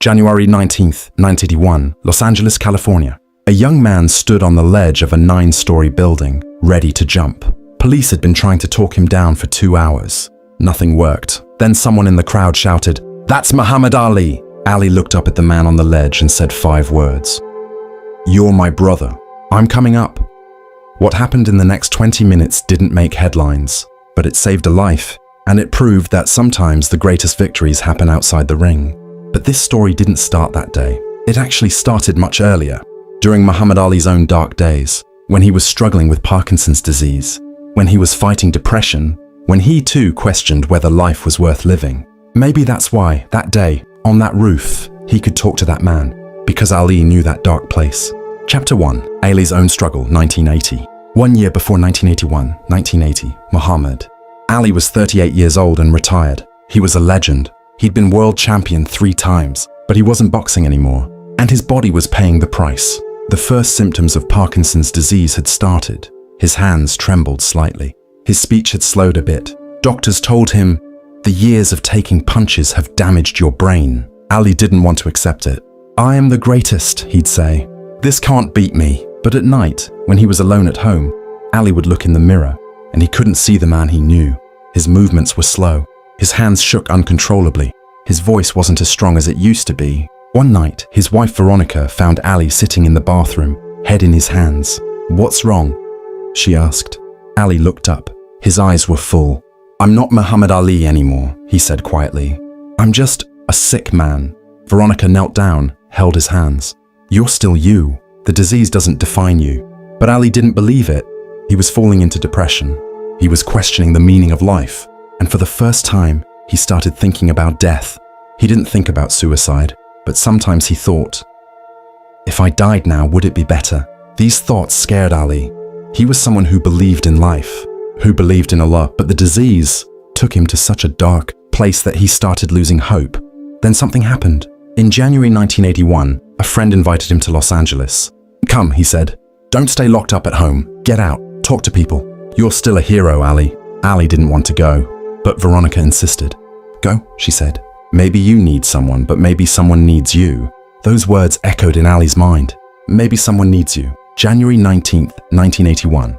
January 19th, 1981, Los Angeles, California. A young man stood on the ledge of a 9-story building, ready to jump. Police had been trying to talk him down for 2 hours. Nothing worked. Then someone in the crowd shouted, "That's Muhammad Ali!" Ali looked up at the man on the ledge and said 5 words. "You're my brother. I'm coming up." What happened in the next 20 minutes didn't make headlines, but it saved a life, and it proved that sometimes the greatest victories happen outside the ring. But this story didn't start that day. It actually started much earlier, during Muhammad Ali's own dark days, when he was struggling with Parkinson's disease, when he was fighting depression, when he too questioned whether life was worth living. Maybe that's why, that day, on that roof, he could talk to that man, because Ali knew that dark place. Chapter 1, Ali's own struggle, 1980. 1 year before 1980, Muhammad. Ali was 38 years old and retired. He was a legend. He'd been world champion 3 times, but he wasn't boxing anymore, and his body was paying the price. The first symptoms of Parkinson's disease had started. His hands trembled slightly. His speech had slowed a bit. Doctors told him, "The years of taking punches have damaged your brain." Ali didn't want to accept it. "I am the greatest," he'd say. "This can't beat me." But at night, when he was alone at home, Ali would look in the mirror, and he couldn't see the man he knew. His movements were slow. His hands shook uncontrollably. His voice wasn't as strong as it used to be. One night, his wife Veronica found Ali sitting in the bathroom, head in his hands. "What's wrong?" she asked. Ali looked up. His eyes were full. "I'm not Muhammad Ali anymore," he said quietly. "I'm just a sick man." Veronica knelt down, held his hands. "You're still you. The disease doesn't define you." But Ali didn't believe it. He was falling into depression. He was questioning the meaning of life. And for the first time, he started thinking about death. He didn't think about suicide, but sometimes he thought, "If I died now, would it be better?" These thoughts scared Ali. He was someone who believed in life, who believed in Allah, but the disease took him to such a dark place that he started losing hope. Then something happened. In January 1981, a friend invited him to Los Angeles. "Come," he said. "Don't stay locked up at home. Get out. Talk to people. You're still a hero, Ali." Ali didn't want to go, but Veronica insisted. "Go," she said. "Maybe you need someone, but maybe someone needs you." Those words echoed in Ali's mind. Maybe someone needs you. January 19th, 1981.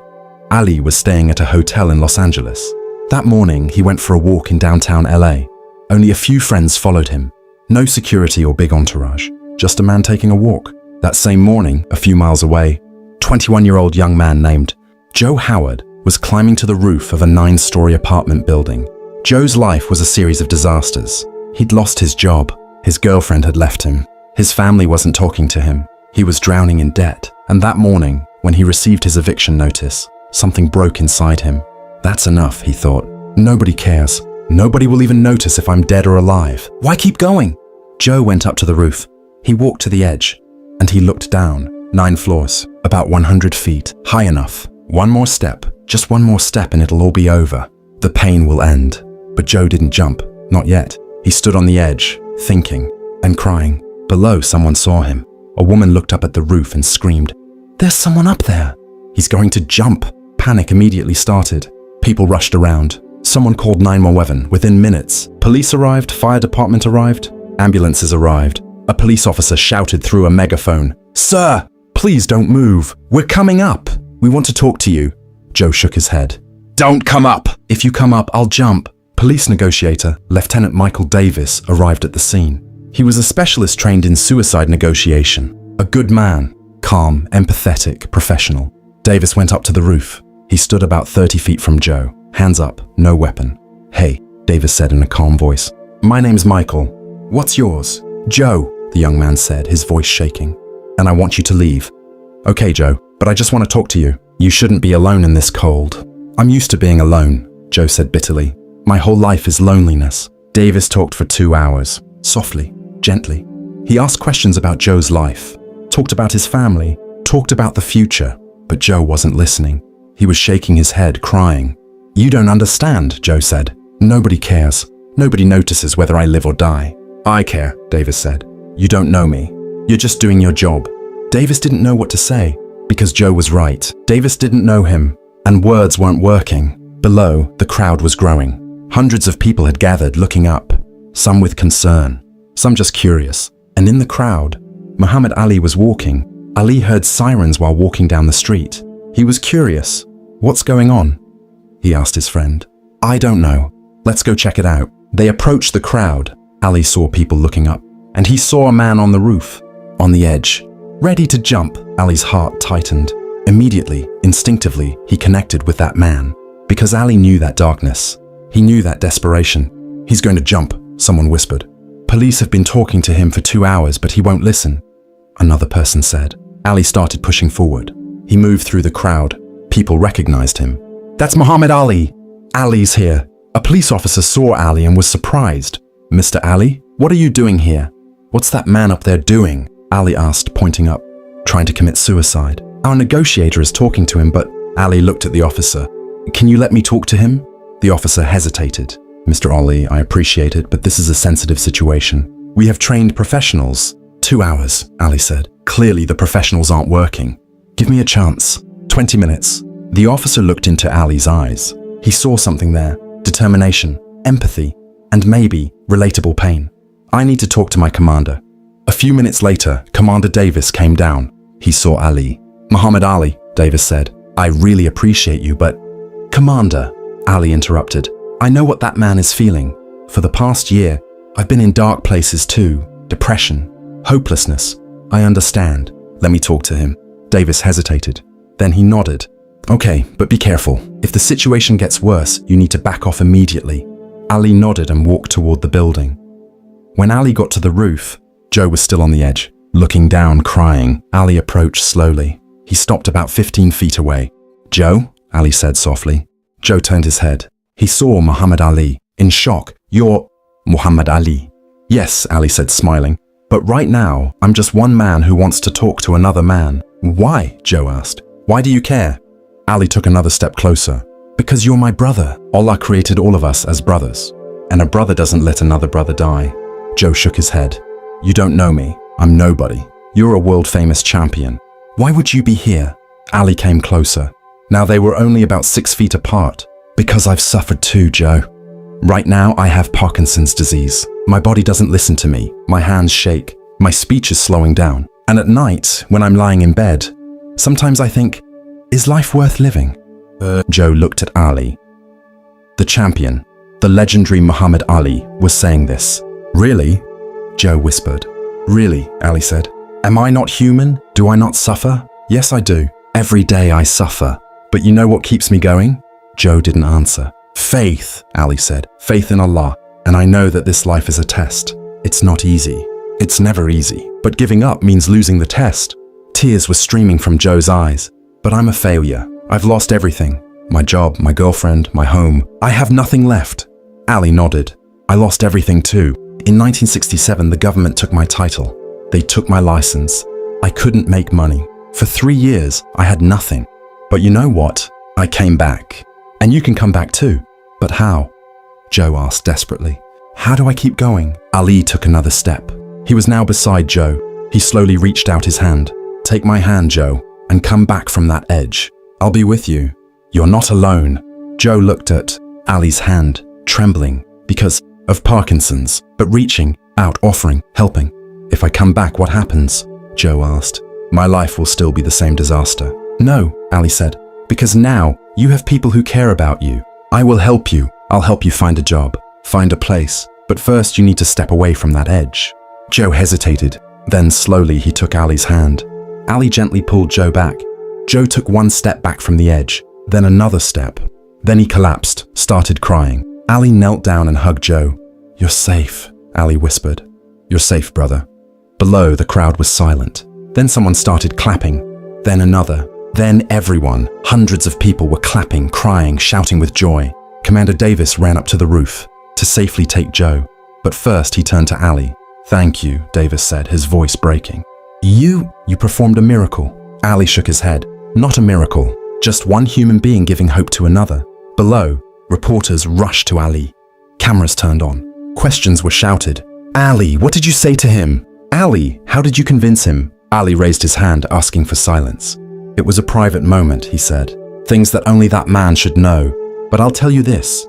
Ali was staying at a hotel in Los Angeles. That morning, he went for a walk in downtown LA. Only a few friends followed him. No security or big entourage, just a man taking a walk. That same morning, a few miles away, 21-year-old young man named Joe Howard was climbing to the roof of a 9-story apartment building. Joe's life was a series of disasters. He'd lost his job. His girlfriend had left him. His family wasn't talking to him. He was drowning in debt. And that morning, when he received his eviction notice, something broke inside him. "That's enough," he thought. "Nobody cares. Nobody will even notice if I'm dead or alive. Why keep going?" Joe went up to the roof. He walked to the edge, and he looked down. 9 floors, about 100 feet, high enough. One more step, just one more step and it'll all be over. The pain will end. But Joe didn't jump, not yet. He stood on the edge, thinking and crying. Below, someone saw him. A woman looked up at the roof and screamed, "There's someone up there!" He's going to jump. Panic immediately started. People rushed around. Someone called 911 within minutes. Police arrived, fire department arrived, ambulances arrived. A police officer shouted through a megaphone, "Sir, please don't move. We're coming up. We want to talk to you." Joe shook his head. "Don't come up. If you come up, I'll jump." Police negotiator, Lieutenant Michael Davis, arrived at the scene. He was a specialist trained in suicide negotiation. A good man, calm, empathetic, professional. Davis went up to the roof. He stood about 30 feet from Joe, hands up, no weapon. "Hey," Davis said in a calm voice. "My name's Michael. What's yours?" "Joe," the young man said, his voice shaking. "And I want you to leave." "Okay, Joe, but I just want to talk to you. You shouldn't be alone in this cold." "I'm used to being alone," Joe said bitterly. "My whole life is loneliness." Davis talked for 2 hours, softly, gently. He asked questions about Joe's life, talked about his family, talked about the future, but Joe wasn't listening. He was shaking his head, crying. "You don't understand," Joe said. "Nobody cares. Nobody notices whether I live or die." "I care," Davis said. "You don't know me. You're just doing your job." Davis didn't know what to say, because Joe was right. Davis didn't know him, and words weren't working. Below, the crowd was growing. Hundreds of people had gathered, looking up, some with concern, some just curious, And in the crowd, Muhammad Ali was walking. Ali heard sirens while walking down the street. He was curious. "What's going on?" he asked his friend. "I don't know. Let's go check it out." They approached the crowd. Ali saw people looking up, and he saw a man on the roof, on the edge, ready to jump. Ali's heart tightened. Immediately, instinctively, he connected with that man. Because Ali knew that darkness. He knew that desperation. "He's going to jump," someone whispered. "Police have been talking to him for 2 hours, but he won't listen," another person said. Ali started pushing forward. He moved through the crowd. People recognized him. "That's Muhammad Ali! Ali's here." A police officer saw Ali and was surprised. "Mr. Ali, what are you doing here?" "What's that man up there doing?" Ali asked, pointing up. "Trying to commit suicide. Our negotiator is talking to him, but..." Ali looked at the officer. "Can you let me talk to him?" The officer hesitated. "Mr. Ali, I appreciate it, but this is a sensitive situation. We have trained professionals." 2 hours, Ali said. "Clearly the professionals aren't working. Give me a chance. 20 minutes. The officer looked into Ali's eyes. He saw something there. Determination, empathy, and maybe relatable pain. "I need to talk to my commander." A few minutes later, Commander Davis came down. He saw Ali. "Muhammad Ali," Davis said, "I really appreciate you, but..." "Commander," Ali interrupted, "I know what that man is feeling. For the past year, I've been in dark places too. Depression, hopelessness. I understand. Let me talk to him." Davis hesitated. Then he nodded. "Okay, but be careful. If the situation gets worse, you need to back off immediately." Ali nodded and walked toward the building. When Ali got to the roof, Joe was still on the edge, looking down, crying. Ali approached slowly. He stopped about 15 feet away. "Joe?" Ali said softly. Joe turned his head. He saw Muhammad Ali. In shock. "You're Muhammad Ali?" "Yes," Ali said, smiling. "But right now, I'm just one man who wants to talk to another man." "Why?" Joe asked. "Why do you care?" Ali took another step closer. "Because you're my brother. Allah created all of us as brothers. And a brother doesn't let another brother die." Joe shook his head. "You don't know me. I'm nobody. You're a world-famous champion. Why would you be here?" Ali came closer. Now they were only about 6 feet apart. "Because I've suffered too, Joe. Right now I have Parkinson's disease. My body doesn't listen to me. My hands shake. My speech is slowing down. And at night, when I'm lying in bed, sometimes I think, is life worth living?" Joe looked at Ali. The champion, the legendary Muhammad Ali, was saying this. "Really?" Joe whispered. "Really," Ali said. "Am I not human? Do I not suffer? Yes, I do. Every day I suffer. But you know what keeps me going?" Joe didn't answer. "Faith," Ali said. "Faith in Allah. And I know that this life is a test. It's not easy. It's never easy. But giving up means losing the test." Tears were streaming from Joe's eyes. "But I'm a failure. I've lost everything. My job, my girlfriend, my home. I have nothing left." Ali nodded. "I lost everything too. In 1967, the government took my title. They took my license. I couldn't make money. For 3 years, I had nothing. But you know what? I came back. And you can come back too. But how?" Joe asked desperately. "How do I keep going?" Ali took another step. He was now beside Joe. He slowly reached out his hand. "Take my hand, Joe, and come back from that edge. I'll be with you. You're not alone." Joe looked at Ali's hand, trembling because of Parkinson's, but reaching out, offering, helping. "If I come back, what happens?" Joe asked. "My life will still be the same disaster." "No," Ali said, "because now you have people who care about you. I will help you. I'll help you find a job, find a place. But first you need to step away from that edge." Joe hesitated. Then slowly he took Ali's hand. Ali gently pulled Joe back. Joe took one step back from the edge, then another step. Then he collapsed, started crying. Ali knelt down and hugged Joe. "You're safe," Ali whispered. "You're safe, brother." Below, the crowd was silent. Then someone started clapping. Then another. Then everyone, hundreds of people were clapping, crying, shouting with joy. Commander Davis ran up to the roof to safely take Joe. But first he turned to Ali. "Thank you," Davis said, his voice breaking. You performed a miracle." Ali shook his head. "Not a miracle, just one human being giving hope to another." Below, reporters rushed to Ali. Cameras turned on. Questions were shouted. "Ali, what did you say to him? Ali, how did you convince him?" Ali raised his hand, asking for silence. "It was a private moment," he said. "Things that only that man should know. But I'll tell you this.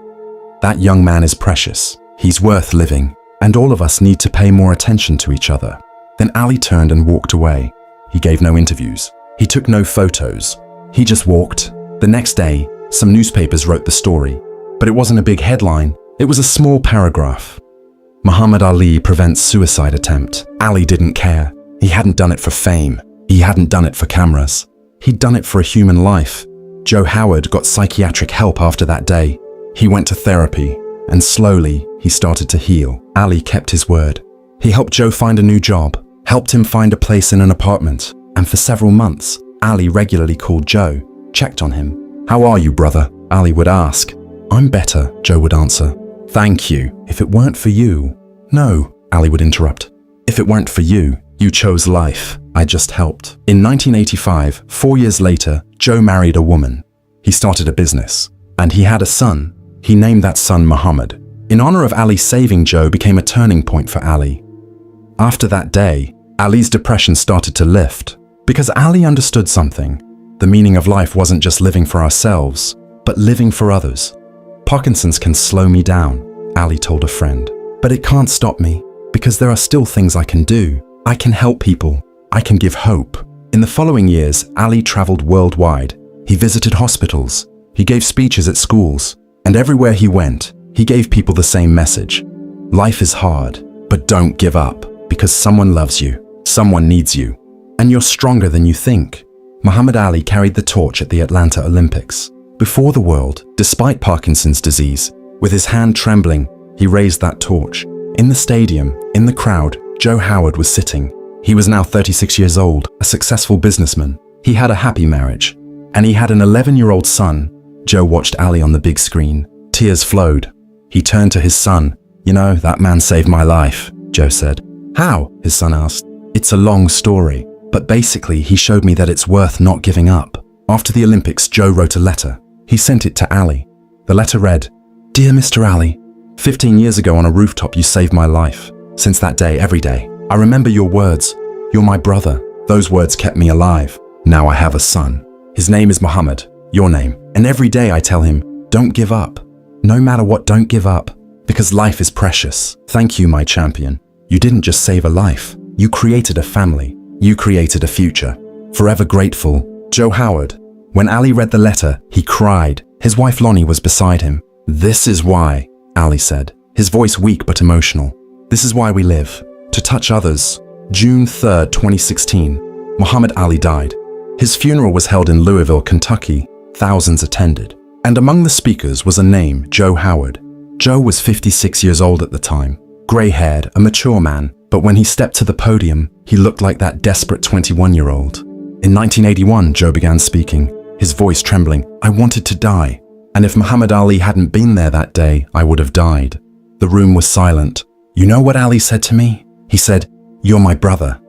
That young man is precious. He's worth living. And all of us need to pay more attention to each other." Then Ali turned and walked away. He gave no interviews. He took no photos. He just walked. The next day, some newspapers wrote the story, but it wasn't a big headline. It was a small paragraph. Muhammad Ali prevents suicide attempt. Ali didn't care. He hadn't done it for fame. He hadn't done it for cameras. He'd done it for a human life. Joe Howard got psychiatric help after that day. He went to therapy, and slowly he started to heal. Ali kept his word. He helped Joe find a new job, helped him find a place in an apartment, and for several months, Ali regularly called Joe, checked on him. "How are you, brother?" Ali would ask. "I'm better," Joe would answer. "Thank you. If it weren't for you..." "No," Ali would interrupt. "If it weren't for you, you chose life. I just helped." In 1985, 4 years later, Joe married a woman. He started a business, and he had a son. He named that son Muhammad. In honor of Ali, saving Joe became a turning point for Ali. After that day, Ali's depression started to lift, because Ali understood something. The meaning of life wasn't just living for ourselves, but living for others. "Parkinson's can slow me down," Ali told a friend, "but it can't stop me, because there are still things I can do. I can help people. I can give hope." In the following years, Ali traveled worldwide. He visited hospitals. He gave speeches at schools. And everywhere he went, he gave people the same message. Life is hard, but don't give up, because someone loves you, someone needs you, and you're stronger than you think. Muhammad Ali carried the torch at the Atlanta Olympics. Before the world, despite Parkinson's disease, with his hand trembling, he raised that torch. In the stadium, in the crowd, Joe Howard was sitting. He was now 36 years old, a successful businessman. He had a happy marriage, and he had an 11-year-old son. Joe watched Ali on the big screen. Tears flowed. He turned to his son. "You know, that man saved my life," Joe said. "How?" his son asked. "It's a long story, but basically he showed me that it's worth not giving up." After the Olympics, Joe wrote a letter. He sent it to Ali. The letter read, "Dear Mr. Ali, 15 years ago on a rooftop you saved my life. Since that day, every day, I remember your words. You're my brother. Those words kept me alive. Now I have a son. His name is Muhammad, your name. And every day I tell him, don't give up. No matter what, don't give up. Because life is precious. Thank you, my champion. You didn't just save a life. You created a family. You created a future. Forever grateful, Joe Howard." When Ali read the letter, he cried. His wife Lonnie was beside him. "This is why," Ali said, his voice weak but emotional. "This is why we live. To touch others." June 3rd, 2016, Muhammad Ali died. His funeral was held in Louisville, Kentucky. Thousands attended. And among the speakers was a name, Joe Howard. Joe was 56 years old at the time, gray-haired, a mature man, but when he stepped to the podium, he looked like that desperate 21-year-old. In 1981, Joe began speaking, his voice trembling. "I wanted to die, and if Muhammad Ali hadn't been there that day, I would have died." The room was silent. You know what Ali said to me? He said, "You're my brother."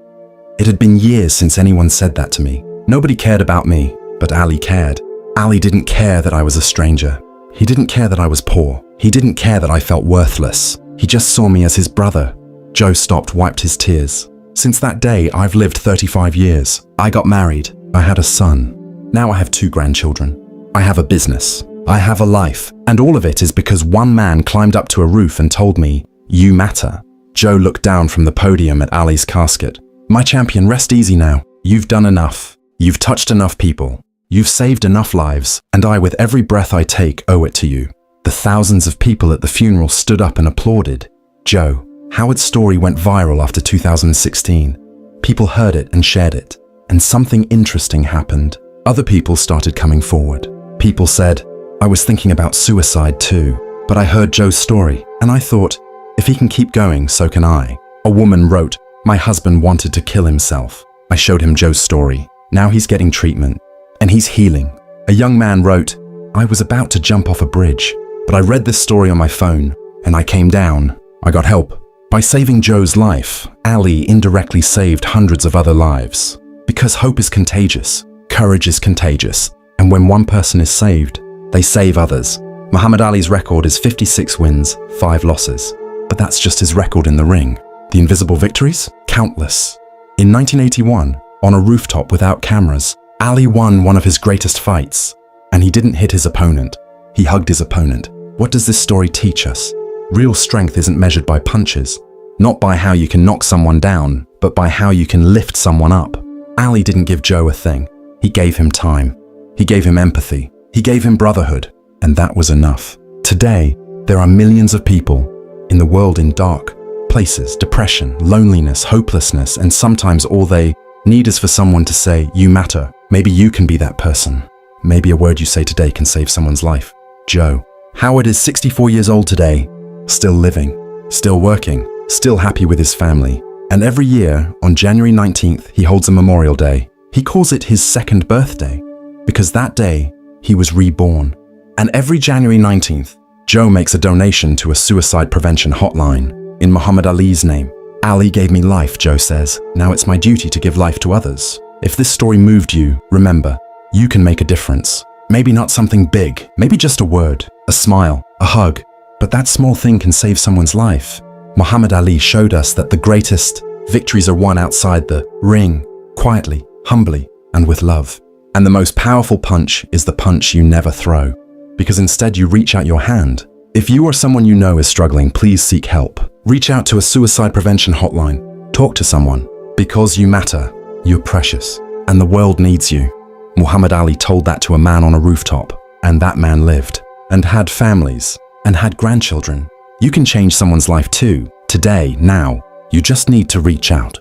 It had been years since anyone said that to me. Nobody cared about me, but Ali cared. Ali didn't care that I was a stranger. He didn't care that I was poor. He didn't care that I felt worthless. He just saw me as his brother. Joe stopped, wiped his tears. Since that day, I've lived 35 years. I got married. I had a son. Now I have 2 grandchildren. I have a business. I have a life. And all of it is because one man climbed up to a roof and told me, "You matter." Joe looked down from the podium at Ali's casket. "My champion, rest easy now. You've done enough. You've touched enough people. You've saved enough lives, and I, with every breath I take, owe it to you." The thousands of people at the funeral stood up and applauded. Joe Howard's story went viral after 2016. People heard it and shared it, and something interesting happened. Other people started coming forward. People said, "I was thinking about suicide too, but I heard Joe's story, and I thought, if he can keep going, so can I." A woman wrote, "My husband wanted to kill himself. I showed him Joe's story. Now he's getting treatment, and he's healing." A young man wrote, "I was about to jump off a bridge, but I read this story on my phone, and I came down. I got help." By saving Joe's life, Ali indirectly saved hundreds of other lives. Because hope is contagious, courage is contagious, and when one person is saved, they save others. Muhammad Ali's record is 56 wins, 5 losses. But that's just his record in the ring. The invisible victories? Countless. In 1981, on a rooftop without cameras, Ali won one of his greatest fights. And he didn't hit his opponent. He hugged his opponent. What does this story teach us? Real strength isn't measured by punches, not by how you can knock someone down, but by how you can lift someone up. Ali didn't give Joe a thing. He gave him time. He gave him empathy. He gave him brotherhood. And that was enough. Today, there are millions of people in the world in dark places, depression, loneliness, hopelessness, and sometimes all they need is for someone to say, "You matter." Maybe you can be that person. Maybe a word you say today can save someone's life. Joe. Howard is 64 years old today, still living, still working, still happy with his family. And every year, on January 19th, he holds a Memorial Day. He calls it his second birthday, because that day, he was reborn. And every January 19th, Joe makes a donation to a suicide prevention hotline in Muhammad Ali's name. Ali gave me life, Joe says. Now it's my duty to give life to others. If this story moved you, remember, you can make a difference. Maybe not something big, maybe just a word, a smile, a hug, but that small thing can save someone's life. Muhammad Ali showed us that the greatest victories are won outside the ring, quietly, humbly, and with love. And the most powerful punch is the punch you never throw, because instead you reach out your hand. If you or someone you know is struggling, please seek help. Reach out to a suicide prevention hotline. Talk to someone. Because you matter, you're precious, and the world needs you. Muhammad Ali told that to a man on a rooftop, and that man lived, and had families, and had grandchildren. You can change someone's life too, today, now. You just need to reach out.